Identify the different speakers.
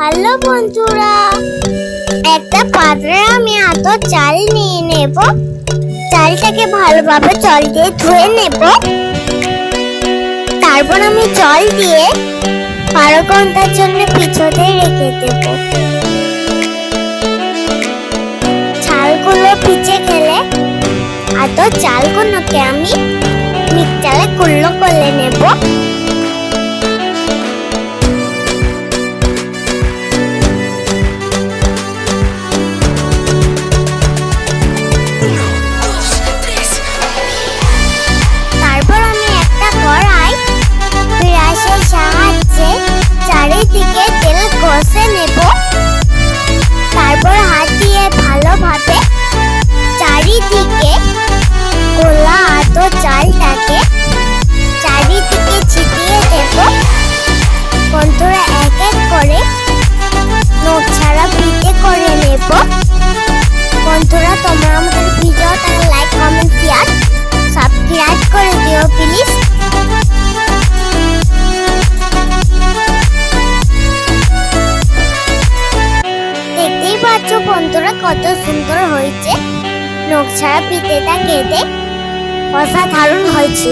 Speaker 1: Hello বন্ধুরা, একটা পাত্রে আমি চাল নিয়ে নেব। চালটাকে ভালোভাবে জল দিয়ে ধুয়ে নেব। তারপর আমি জল দিয়ে 12 ঘন্টার জন্য পিছতে রেখে দেব। চালগুলো ভিজে গেলে চালগুলোকে আমি মিক্সচারে গুঁড়ো করে নেব। তারপর আমি একটা কড়াই ব্রাশের সাহায্যে চারিদিকে তেল ঘষে নেব। তারপর হাত দিয়ে ভালোভাবে চারিদিকে গোলা চালটাকে চারিদিকে ছিটিয়ে দেব। বন্ধুরা, এক এক করে নখ ছাড়া পিঠে করে নেব। বন্ধুরা, তোমরা আমাদের ভিডিওটা লাইক, কমেন্ট, শেয়ার, সাবস্ক্রাইব করে দিও প্লিজ। দেখতেই পাচ্ছ বন্ধুরা, কত সুন্দর হয়েছে। নখ ছাড়া পিঠেটা খেতে অসাধারণ হয়েছে।